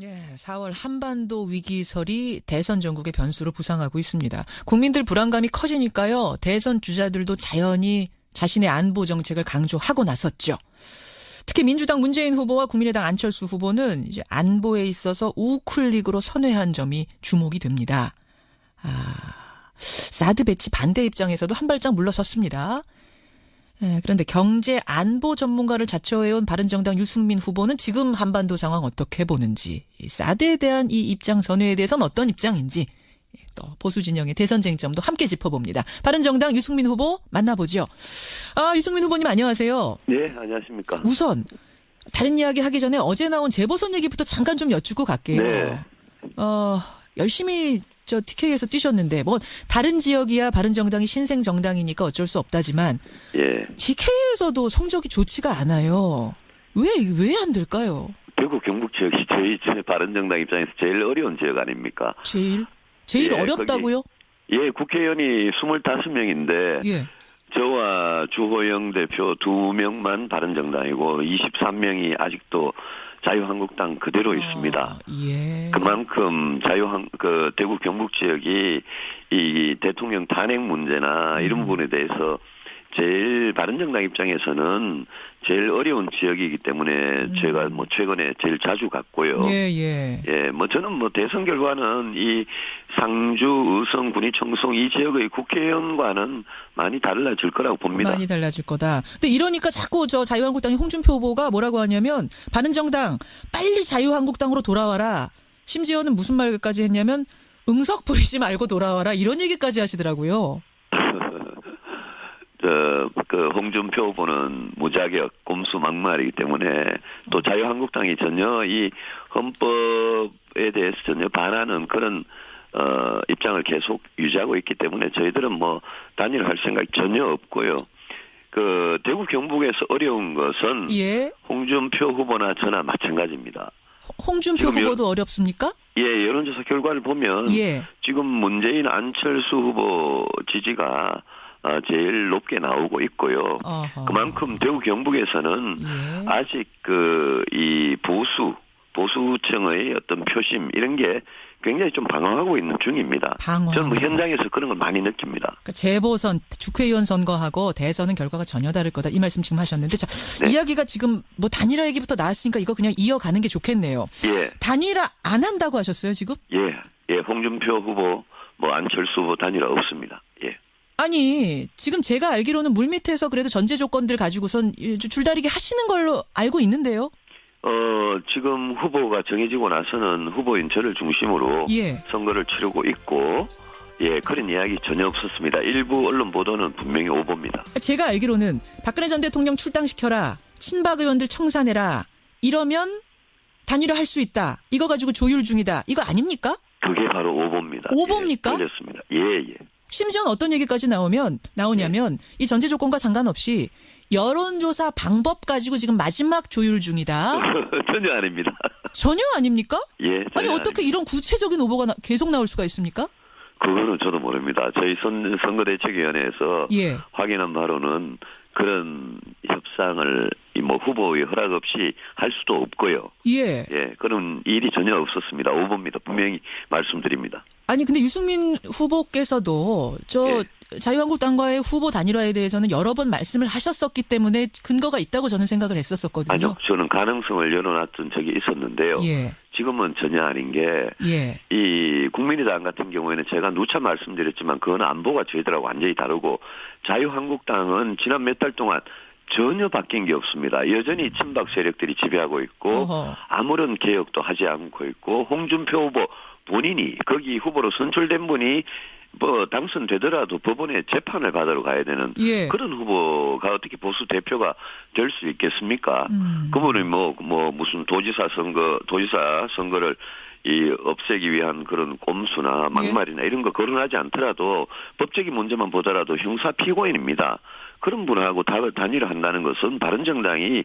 예, 4월 한반도 위기설이 대선 전국의 변수로 부상하고 있습니다. 국민들 불안감이 커지니까요. 대선 주자들도 자연히 자신의 안보 정책을 강조하고 나섰죠. 특히 민주당 문재인 후보와 국민의당 안철수 후보는 이제 안보에 있어서 우클릭으로 선회한 점이 주목이 됩니다. 사드 배치 반대 입장에서도 한 발짝 물러섰습니다. 그런데 경제 안보 전문가를 자처해온 바른정당 유승민 후보는 지금 한반도 상황 어떻게 보는지, 사드에 대한 이 입장 선회에 대해서는 어떤 입장인지, 또 보수 진영의 대선 쟁점도 함께 짚어봅니다. 바른정당 유승민 후보 만나보죠. 유승민 후보님 안녕하세요. 네, 안녕하십니까. 우선 다른 이야기 하기 전에 어제 나온 재보선 얘기부터 잠깐 좀 여쭙고 갈게요. 네. 열심히 TK에서 뛰셨는데 뭐 다른 지역이야 바른정당이 신생 정당이니까 어쩔 수 없다지만 예. TK에서도 성적이 좋지가 않아요. 왜 안 될까요? 대구 경북 지역이 저희 바른정당 입장에서 제일 어려운 지역 아닙니까? 제일 예, 어렵다고요? 국회의원이 25명인데 예. 저와 주호영 대표 2명만 바른정당이고 23명이 아직도 자유한국당 그대로 있습니다. 예. 그만큼 대구 경북 지역이 이 대통령 탄핵 문제나 이런 부분에 대해서 제일 바른정당 입장에서는 제일 어려운 지역이기 때문에 제가 최근에 제일 자주 갔고요. 예. 저는 대선 결과는 이 상주, 의성, 군위, 청송 이 지역의 국회의원과는 많이 달라질 거라고 봅니다. 많이 달라질 거다. 근데 이러니까 자꾸 자유한국당의 홍준표 후보가 뭐라고 하냐면 바른정당 빨리 자유한국당으로 돌아와라. 심지어는 무슨 말까지 했냐면 응석 부리지 말고 돌아와라. 이런 얘기까지 하시더라고요. 홍준표 후보는 무자격, 꼼수 막말이기 때문에 또 자유한국당이 전혀 이 헌법에 대해서 전혀 반하는 그런 입장을 계속 유지하고 있기 때문에 저희들은 단일화할 생각이 전혀 없고요. 대구 경북에서 어려운 것은 예. 홍준표 후보나 저나 마찬가지입니다. 홍준표 후보도 어렵습니까? 예, 여론조사 결과를 보면 지금 문재인 안철수 후보 지지가 제일 높게 나오고 있고요. 어허. 그만큼 대구 경북에서는 아직 이 보수층의 어떤 표심 이런 게 굉장히 좀 방황하고 있는 중입니다. 저는 현장에서 그런 걸 많이 느낍니다. 그러니까 재보선, 국회의원 선거하고 대선은 결과가 전혀 다를 거다. 이 말씀 지금 하셨는데, 이야기가 지금 단일화 얘기부터 나왔으니까 이거 그냥 이어가는 게 좋겠네요. 예. 단일화 안 한다고 하셨어요, 지금? 예. 홍준표 후보, 안철수 후보 단일화 없습니다. 예. 아니, 지금 제가 알기로는 물밑에서 그래도 전제 조건들 가지고선 줄다리기 하시는 걸로 알고 있는데요. 지금 후보가 정해지고 나서는 후보인 저를 중심으로 선거를 치르고 있고, 그런 이야기 전혀 없었습니다. 일부 언론 보도는 분명히 오보입니다. 제가 알기로는 박근혜 전 대통령 출당시켜라, 친박 의원들 청산해라, 이러면 단일화 할 수 있다. 이거 가지고 조율 중이다. 이거 아닙니까? 그게 바로 오보입니다. 오보입니까? 그렇습니다. 예. 심지어는 어떤 얘기까지 나오냐면 이 전제 조건과 상관없이 여론조사 방법 가지고 지금 마지막 조율 중이다. 전혀 아닙니다. 전혀 아닙니까? 예. 아니 어떻게 이런 구체적인 오보가 계속 나올 수가 있습니까? 그거는 저도 모릅니다. 저희 선거대책위원회에서 확인한 바로는 그런 협상을 후보의 허락 없이 할 수도 없고요. 그런 일이 전혀 없었습니다. 오보입니다. 분명히 말씀드립니다. 아니 근데 유승민 후보께서도 자유한국당과의 후보 단일화에 대해서는 여러 번 말씀을 하셨었기 때문에 근거가 있다고 저는 생각을 했었거든요. 아니요. 저는 가능성을 열어놨던 적이 있었는데요. 지금은 전혀 아닌 게 이 국민의당 같은 경우에는 제가 누차 말씀드렸지만 그건 안보가 저희들하고 완전히 다르고 자유한국당은 지난 몇 달 동안 전혀 바뀐 게 없습니다. 여전히 친박 세력들이 지배하고 있고 아무런 개혁도 하지 않고 있고 홍준표 후보 본인이 거기 후보로 선출된 분이 당선되더라도 법원에 재판을 받으러 가야 되는 그런 후보가 어떻게 보수 대표가 될 수 있겠습니까? 그분이 무슨 도지사 선거를 없애기 위한 그런 꼼수나 막말이나 이런 거 거론하지 않더라도 법적인 문제만 보더라도 형사 피고인입니다. 그런 분하고 단일화한다는 것은 바른정당이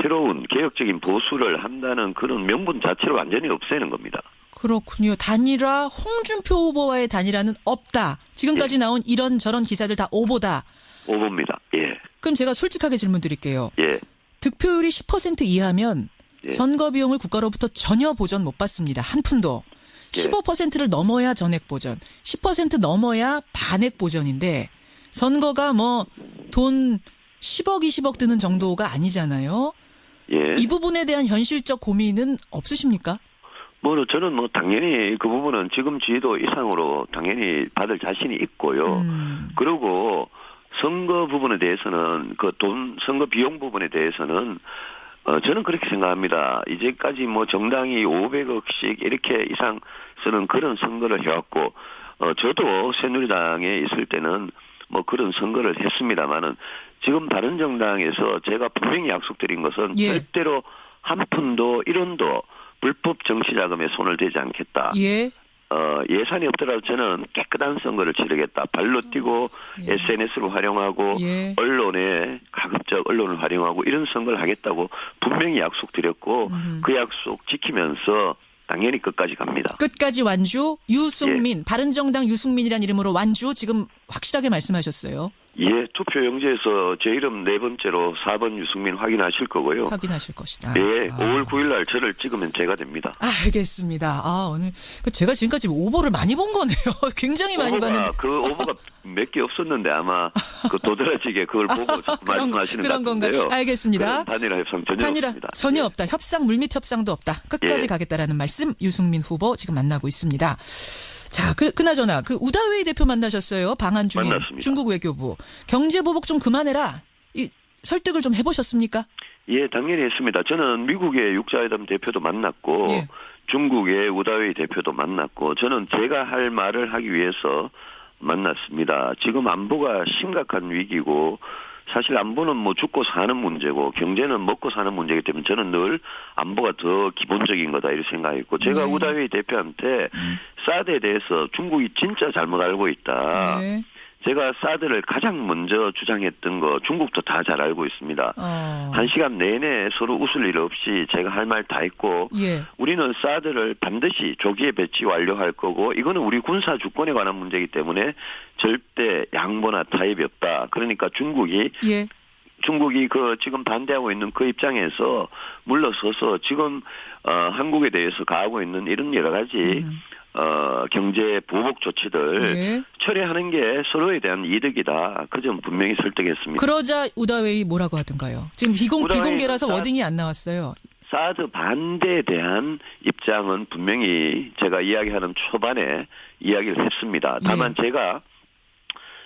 새로운 개혁적인 보수를 한다는 그런 명분 자체를 완전히 없애는 겁니다. 그렇군요. 단일화, 홍준표 후보와의 단일화는 없다. 지금까지 나온 이런저런 기사들 다 오보다. 오보입니다. 그럼 제가 솔직하게 질문 드릴게요. 예. 득표율이 10% 이하면 예. 선거 비용을 국가로부터 전혀 보전 못 받습니다. 한 푼도. 15%를 넘어야 전액 보전, 10% 넘어야 반액 보전인데 선거가 뭐 돈 10억, 20억 드는 정도가 아니잖아요. 예. 이 부분에 대한 현실적 고민은 없으십니까? 저는 당연히 그 부분은 지금 지도 이상으로 당연히 받을 자신이 있고요. 그리고 선거 부분에 대해서는 선거 비용 부분에 대해서는 저는 그렇게 생각합니다. 이제까지 정당이 500억씩 이렇게 이상 쓰는 그런 선거를 해왔고, 저도 새누리당에 있을 때는 그런 선거를 했습니다만은 지금 바른정당에서 제가 분명히 약속드린 것은 절대로 한 푼도 1원도 불법 정치자금에 손을 대지 않겠다. 예산이 없더라도 저는 깨끗한 선거를 치르겠다. 발로 뛰고 SNS를 활용하고 언론에 가급적 언론을 활용하고 이런 선거를 하겠다고 분명히 약속드렸고 그 약속 지키면서 당연히 끝까지 갑니다. 끝까지 완주 유승민 바른정당 유승민이라는 이름으로 완주 지금 확실하게 말씀하셨어요. 예, 투표 용지에서 제 이름 4번째로 4번 유승민 확인하실 거고요. 확인하실 것이다. 예, 5월 9일 날 저를 찍으면 제가 됩니다. 알겠습니다. 오늘 제가 지금까지 오보를 많이 본 거네요. 굉장히 많이 봤는데. 그 오보가 몇 개 없었는데 아마 도드라지게 그걸 보고 말씀하시는 것 같은데요. 건가요? 알겠습니다. 단일화 협상 전혀 없습니다. 전혀 없다. 협상 물밑 협상도 없다. 끝까지 가겠다라는 말씀 유승민 후보 지금 만나고 있습니다. 자, 그나저나 우다웨이 대표 만나셨어요. 방한 중인 만났습니다. 중국 외교부. 경제 보복 좀 그만해라. 설득을 좀 해보셨습니까? 예, 당연히 했습니다. 저는 미국의 육자회담 대표도 만났고 중국의 우다웨이 대표도 만났고 저는 제가 할 말을 하기 위해서 만났습니다. 지금 안보가 심각한 위기고 사실 안보는 죽고 사는 문제고 경제는 먹고 사는 문제이기 때문에 저는 늘 안보가 더 기본적인 거다 이렇게 생각했고 제가 우다웨이 대표한테 사드에 대해서 중국이 진짜 잘못 알고 있다. 제가 사드를 가장 먼저 주장했던 거 중국도 다 잘 알고 있습니다. 1시간 내내 서로 웃을 일 없이 제가 할 말 다 했고 우리는 사드를 반드시 조기에 배치 완료할 거고 이거는 우리 군사 주권에 관한 문제이기 때문에 절대 양보나 타협이 없다. 그러니까 중국이 지금 반대하고 있는 그 입장에서 물러서서 지금 한국에 대해서 가하고 있는 이런 여러 가지 경제 보복 조치들 처리하는 게 서로에 대한 이득이다. 그 점 분명히 설득했습니다. 그러자 우다웨이 뭐라고 하던가요? 지금 비공개라서 워딩이 안 나왔어요. 사드 반대에 대한 입장은 분명히 제가 이야기하는 초반에 이야기를 했습니다. 다만 제가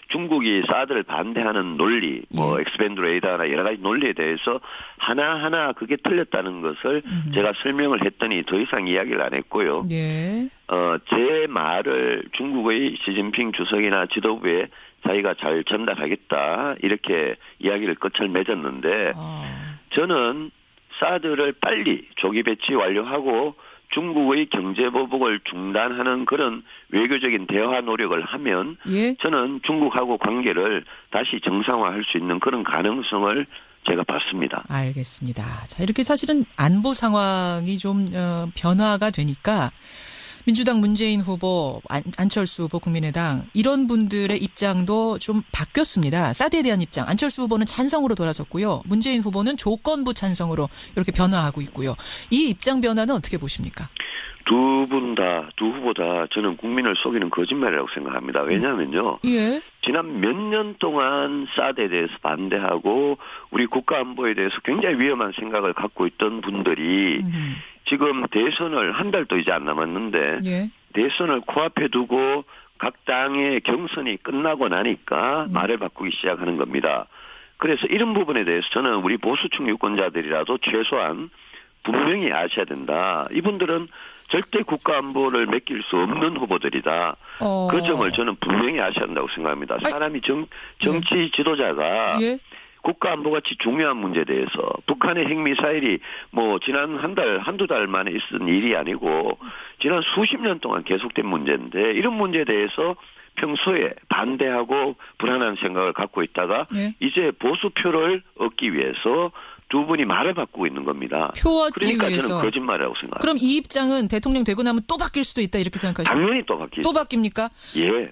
중국이 사드를 반대하는 논리, 엑스밴드 레이더나 여러 가지 논리에 대해서 하나하나 그게 틀렸다는 것을 제가 설명을 했더니 더 이상 이야기를 안 했고요. 제 말을 중국의 시진핑 주석이나 지도부에 자기가 잘 전달하겠다 이렇게 이야기를 끝을 맺었는데 저는 사드를 빨리 조기 배치 완료하고 중국의 경제보복을 중단하는 그런 외교적인 대화 노력을 하면 저는 중국하고 관계를 다시 정상화할 수 있는 그런 가능성을 제가 봤습니다. 알겠습니다. 자, 이렇게 사실은 안보 상황이 좀 변화가 되니까 민주당 문재인 후보, 안철수 후보 국민의당 이런 분들의 입장도 좀 바뀌었습니다. 사드에 대한 입장. 안철수 후보는 찬성으로 돌아섰고요. 문재인 후보는 조건부 찬성으로 이렇게 변화하고 있고요. 이 입장 변화는 어떻게 보십니까? 두 후보 다 저는 국민을 속이는 거짓말이라고 생각합니다. 왜냐하면요. 지난 몇 년 동안 사드에 대해서 반대하고 우리 국가 안보에 대해서 굉장히 위험한 생각을 갖고 있던 분들이 지금 대선을 한 달도 이제 안 남았는데 대선을 코앞에 두고 각 당의 경선이 끝나고 나니까 말을 바꾸기 시작하는 겁니다. 그래서 이런 부분에 대해서 저는 우리 보수층 유권자들이라도 최소한 분명히 아셔야 된다. 이분들은 절대 국가안보를 맡길 수 없는 후보들이다. 그 점을 저는 분명히 아셔야 한다고 생각합니다. 사람이 정치 지도자가 국가안보같이 중요한 문제에 대해서 북한의 핵미사일이 지난 한두 달 만에 있은 일이 아니고 지난 수십 년 동안 계속된 문제인데 이런 문제에 대해서 평소에 반대하고 불안한 생각을 갖고 있다가 이제 보수표를 얻기 위해서 두 분이 말을 바꾸고 있는 겁니다. 표 얻기 그러니까 위해서. 저는 거짓말이라고 생각합니다. 그럼 이 입장은 대통령 되고 나면 또 바뀔 수도 있다 이렇게 생각하시죠? 당연히 또 바뀌죠. 또 바뀝니까?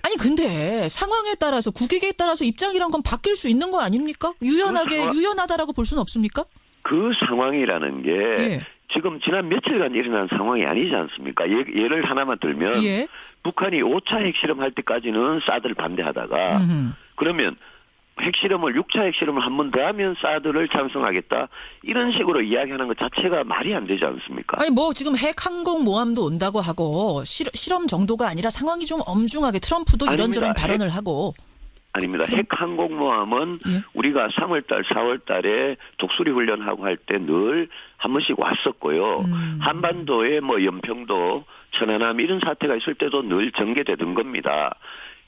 아니 근데 상황에 따라서 국익에 따라서 입장이란 건 바뀔 수 있는 거 아닙니까? 유연하다라고 볼 수는 없습니까? 그 상황이라는 게 지금 지난 며칠간 일어난 상황이 아니지 않습니까? 예를 하나만 들면 예. 북한이 5차 핵실험 할 때까지는 사드를 반대하다가 그러면 핵실험을 6차 핵실험을 한 번 더 하면 사드를 찬성하겠다 이런 식으로 이야기하는 것 자체가 말이 안 되지 않습니까? 아니 뭐 지금 핵 항공모함도 온다고 하고 실험 정도가 아니라 상황이 좀 엄중하게 트럼프도 이런저런 발언을 하고. 아닙니다. 핵 항공모함은 예? 우리가 3월달, 4월달에 독수리 훈련하고 할 때 늘 한 번씩 왔었고요. 한반도에 뭐 연평도, 천안함 이런 사태가 있을 때도 늘 전개되던 겁니다.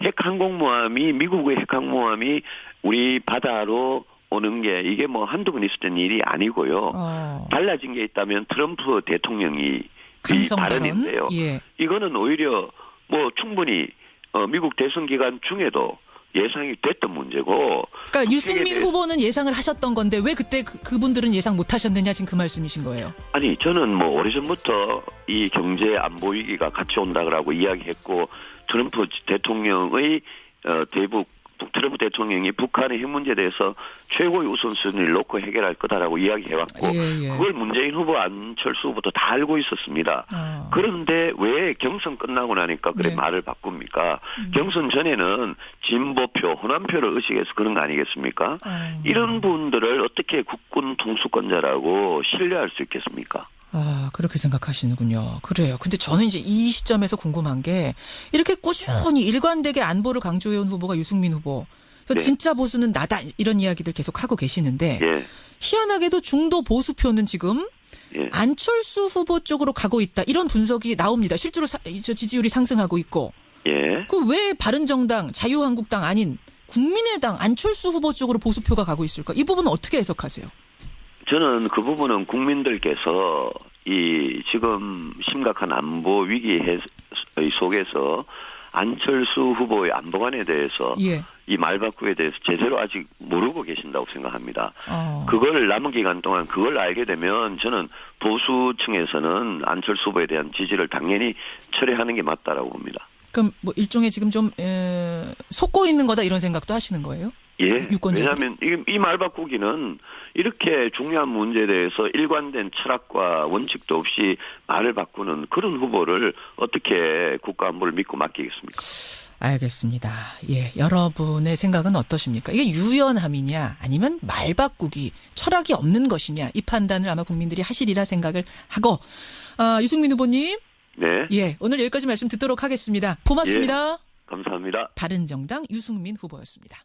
핵 항공모함이 미국의 핵 항공모함이 우리 바다로 오는 게 이게 뭐 한두 번 있었던 일이 아니고요. 달라진 게 있다면 트럼프 대통령이 이 발언인데요. 예. 이거는 오히려 뭐 충분히 미국 대선 기간 중에도 예상이 됐던 문제고. 그러니까 유승민 후보는 예상을 하셨던 건데 왜 그때 그분들은 예상 못 하셨느냐 지금 그 말씀이신 거예요? 아니 저는 뭐 오래전부터 이 경제 안보 위기가 같이 온다고 이야기했고 트럼프 대통령의 트럼프 대통령이 북한의 핵 문제에 대해서 최고의 우선순위를 놓고 해결할 거다라고 이야기해왔고 예. 그걸 문재인 후보 안철수 후보도 다 알고 있었습니다. 그런데 왜 경선 끝나고 나니까 그래 말을 바꿉니까? 경선 전에는 진보표, 호남표를 의식해서 그런 거 아니겠습니까? 이런 분들을 어떻게 국군 통수권자라고 신뢰할 수 있겠습니까? 아, 그렇게 생각하시는군요. 그래요. 근데 저는 이제 이 시점에서 궁금한 게 이렇게 꾸준히 일관되게 안보를 강조해온 후보가 유승민 후보. 네. 진짜 보수는 나다 이런 이야기들 계속 하고 계시는데 예. 희한하게도 중도 보수표는 지금 예. 안철수 후보 쪽으로 가고 있다. 이런 분석이 나옵니다. 실제로 지지율이 상승하고 있고. 예. 그 왜 바른정당, 자유한국당 아닌 국민의당 안철수 후보 쪽으로 보수표가 가고 있을까? 이 부분은 어떻게 해석하세요? 저는 그 부분은 국민들께서 이 지금 심각한 안보 위기 속에서 안철수 후보의 안보관에 대해서 예. 이 말바꾸에 대해서 제대로 아직 모르고 계신다고 생각합니다. 그걸 남은 기간 동안 그걸 알게 되면 저는 보수층에서는 안철수 후보에 대한 지지를 당연히 철회하는 게 맞다라고 봅니다. 그럼 뭐 일종의 지금 좀 속고 있는 거다 이런 생각도 하시는 거예요? 예. 왜냐하면 이 말바꾸기는 이렇게 중요한 문제에 대해서 일관된 철학과 원칙도 없이 말을 바꾸는 그런 후보를 어떻게 국가안보를 믿고 맡기겠습니까? 알겠습니다. 예, 여러분의 생각은 어떠십니까? 이게 유연함이냐 아니면 말바꾸기, 철학이 없는 것이냐 이 판단을 아마 국민들이 하시리라 생각을 하고 유승민 후보님. 네. 예, 오늘 여기까지 말씀 듣도록 하겠습니다. 고맙습니다. 예, 감사합니다. 바른정당 유승민 후보였습니다.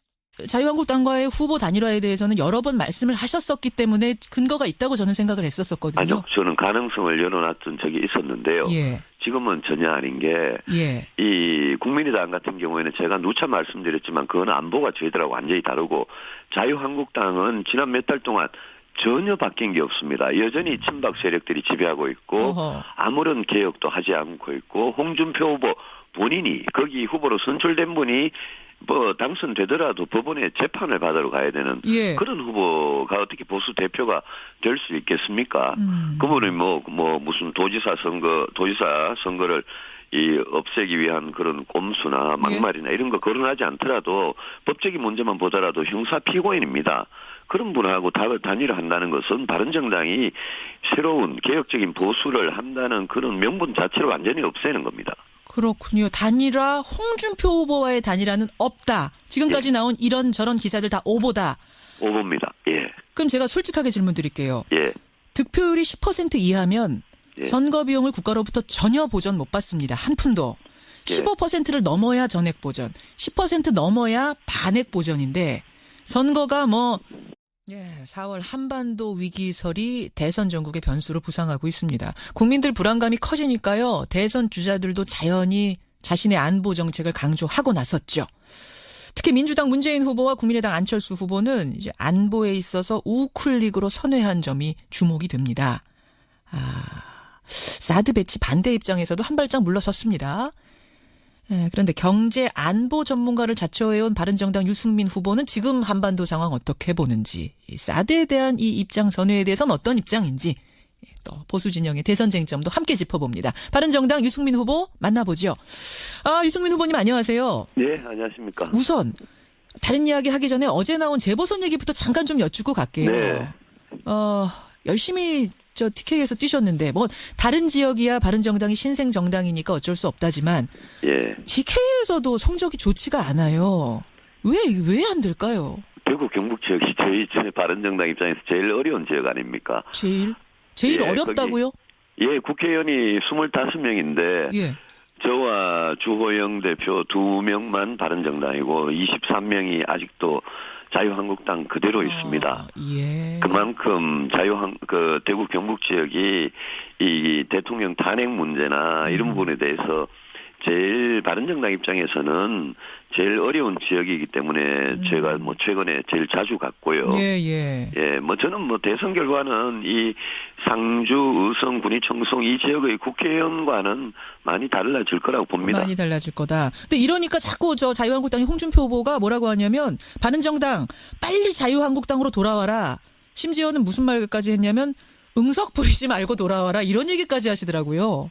자유한국당과의 후보 단일화에 대해서는 여러 번 말씀을 하셨었기 때문에 근거가 있다고 저는 생각을 했었거든요. 아니요. 저는 가능성을 열어놨던 적이 있었는데요. 예. 지금은 전혀 아닌 게 이 국민의당 같은 경우에는 제가 누차 말씀드렸지만 그건 안보가 저희들하고 완전히 다르고 자유한국당은 지난 몇 달 동안 전혀 바뀐 게 없습니다. 여전히 친박 세력들이 지배하고 있고 아무런 개혁도 하지 않고 있고 홍준표 후보 본인이 거기 후보로 선출된 분이 뭐 당선되더라도 법원에 재판을 받으러 가야 되는 예. 그런 후보가 어떻게 보수 대표가 될 수 있겠습니까? 그분이 뭐 무슨 도지사 선거를 없애기 위한 그런 꼼수나 막말이나 이런 거 거론하지 않더라도 법적인 문제만 보더라도 형사 피고인입니다. 그런 분하고 단일화 한다는 것은 바른정당이 새로운 개혁적인 보수를 한다는 그런 명분 자체를 완전히 없애는 겁니다. 그렇군요. 단일화, 홍준표 후보와의 단일화는 없다. 지금까지 나온 이런저런 기사들 다 오보다. 오보입니다. 예. 그럼 제가 솔직하게 질문 드릴게요. 예. 득표율이 10% 이하면 선거 비용을 국가로부터 전혀 보전 못 받습니다. 한 푼도. 15%를 넘어야 전액 보전, 10% 넘어야 반액 보전인데 선거가 4월 한반도 위기설이 대선 전국의 변수로 부상하고 있습니다. 국민들 불안감이 커지니까요. 대선 주자들도 자연히 자신의 안보 정책을 강조하고 나섰죠. 특히 민주당 문재인 후보와 국민의당 안철수 후보는 이제 안보에 있어서 우클릭으로 선회한 점이 주목이 됩니다. 사드 배치 반대 입장에서도 한 발짝 물러섰습니다. 그런데 경제 안보 전문가를 자처해온 바른정당 유승민 후보는 지금 한반도 상황 어떻게 보는지, 사드에 대한 이 입장 선회에 대해서는 어떤 입장인지, 또 보수 진영의 대선 쟁점도 함께 짚어봅니다. 바른정당 유승민 후보 만나보죠. 유승민 후보님 안녕하세요. 네, 안녕하십니까. 우선 다른 이야기 하기 전에 어제 나온 재보선 얘기부터 잠깐 좀 여쭙고 갈게요. 네. 열심히 TK에서 뛰셨는데 뭐 다른 지역이야 바른정당이 신생 정당이니까 어쩔 수 없다지만 예. TK에서도 성적이 좋지가 않아요. 왜 안 될까요? 대구 경북 지역이 저희 바른정당 입장에서 제일 어려운 지역 아닙니까? 제일 예, 어렵다고요? 예, 국회의원이 25명인데 예. 저와 주호영 대표 2명만 바른정당이고 23명이 아직도 자유한국당 그대로 있습니다. 예. 그만큼 대구 경북 지역이 이 대통령 탄핵 문제나 이런 부분에 대해서 제일 바른정당 입장에서는 제일 어려운 지역이기 때문에 제가 뭐 최근에 제일 자주 갔고요. 예. 예, 뭐 저는 뭐 대선 결과는 이 상주, 의성, 군위, 청송 이 지역의 국회의원과는 많이 달라질 거라고 봅니다. 많이 달라질 거다. 근데 이러니까 자꾸 자유한국당의 홍준표 후보가 뭐라고 하냐면 바른정당 빨리 자유한국당으로 돌아와라. 심지어는 무슨 말까지 했냐면 응석 부리지 말고 돌아와라. 이런 얘기까지 하시더라고요.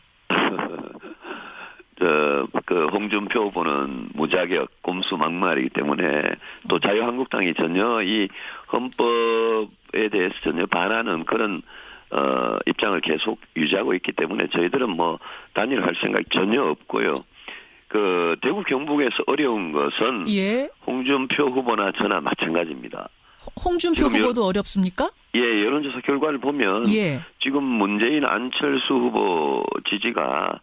홍준표 후보는 무자격, 꼼수 막말이기 때문에 또 자유한국당이 전혀 이 헌법에 대해서 전혀 반하는 그런 입장을 계속 유지하고 있기 때문에 저희들은 뭐 단일화할 생각이 전혀 없고요. 대구 경북에서 어려운 것은 예. 홍준표 후보나 저나 마찬가지입니다. 홍준표 후보도 어렵습니까? 예, 여론조사 결과를 보면 지금 문재인 안철수 후보 지지가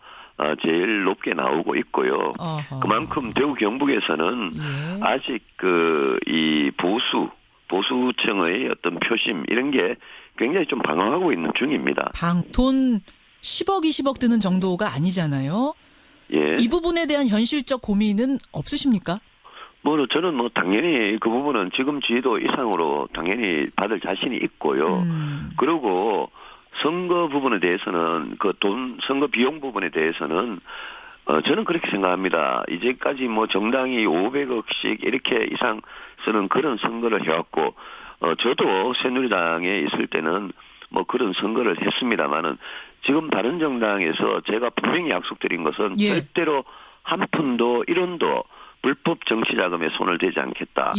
제일 높게 나오고 있고요. 어허. 그만큼 대구 경북에서는 아직 이 보수층의 어떤 표심 이런 게 굉장히 좀 방황하고 있는 중입니다. 돈 10억, 20억 드는 정도가 아니잖아요. 예. 이 부분에 대한 현실적 고민은 없으십니까? 저는 당연히 그 부분은 지금 지지도 이상으로 당연히 받을 자신이 있고요. 그리고 선거 부분에 대해서는 선거 비용 부분에 대해서는 저는 그렇게 생각합니다. 이제까지 뭐 정당이 500억씩 이렇게 이상 쓰는 그런 선거를 해왔고 저도 새누리당에 있을 때는 뭐 그런 선거를 했습니다만은 지금 바른정당에서 제가 분명히 약속드린 것은 절대로 한 푼도 1원도 불법 정치자금에 손을 대지 않겠다.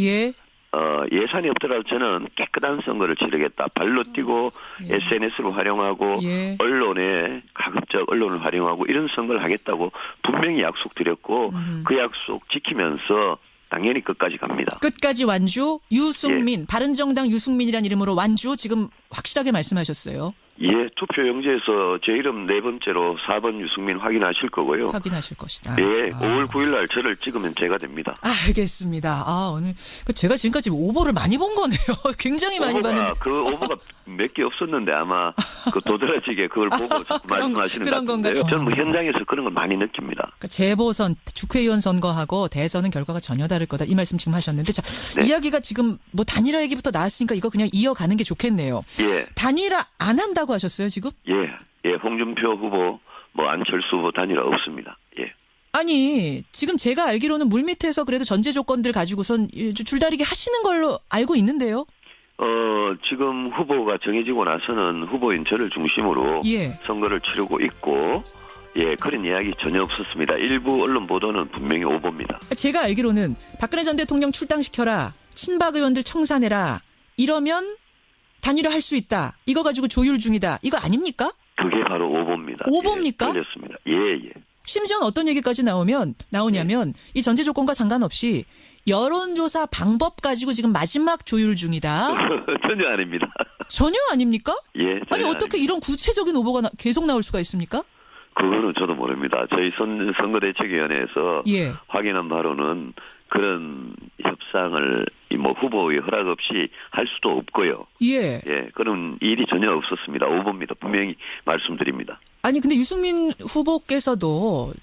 예산이 없더라도 저는 깨끗한 선거를 치르겠다. 발로 뛰고 SNS를 활용하고 언론에 가급적 언론을 활용하고 이런 선거를 하겠다고 분명히 약속드렸고 그 약속 지키면서 당연히 끝까지 갑니다. 끝까지 완주 유승민 바른정당 유승민이라는 이름으로 완주 지금 확실하게 말씀하셨어요. 예, 투표 용지에서 제 이름 4번째로 4번 유승민 확인하실 거고요. 확인하실 것이다. 예, 5월 9일 날 저를 찍으면 제가 됩니다. 알겠습니다. 오늘 제가 지금까지 오보를 많이 본 거네요. 굉장히 많이 봤는데. 그 오보가 몇 개 없었는데 아마 도드라지게 그걸 보고 자꾸 말씀하시는 것 같은데요. 저는 뭐 현장에서 그런 걸 많이 느낍니다. 그러니까 재보선, 국회의원 선거하고 대선은 결과가 전혀 다를 거다. 이 말씀 지금 하셨는데 이야기가 지금 뭐 단일화 얘기부터 나왔으니까 이거 그냥 이어가는 게 좋겠네요. 단일화 안 한다고 하셨어요, 지금? 예, 홍준표 후보, 안철수 후보 단일화 없습니다. 예. 아니, 지금 제가 알기로는 물밑에서 그래도 전제 조건들 가지고선 줄다리기 하시는 걸로 알고 있는데요. 지금 후보가 정해지고 나서는 후보인 저를 중심으로 선거를 치르고 있고, 그런 이야기 전혀 없었습니다. 일부 언론 보도는 분명히 오보입니다. 제가 알기로는 박근혜 전 대통령 출당시켜라, 친박 의원들 청산해라, 이러면 단일화 할 수 있다. 이거 가지고 조율 중이다. 이거 아닙니까? 그게 바로 오보입니다. 오보입니까? 틀렸습니다. 예. 심지어는 어떤 얘기까지 나오냐면 이 전제 조건과 상관없이 여론조사 방법 가지고 지금 마지막 조율 중이다. 전혀 아닙니다. 전혀 아닙니까? 예. 아니 어떻게 이런 구체적인 오보가 계속 나올 수가 있습니까? 그거는 저도 모릅니다. 저희 선거대책위원회에서 확인한 바로는 그런 협상을 후보의 허락 없이 할 수도 없고요. 그런 일이 전혀 없었습니다. 오보입니다. 분명히 말씀드립니다. 아니 근데 유승민 후보께서도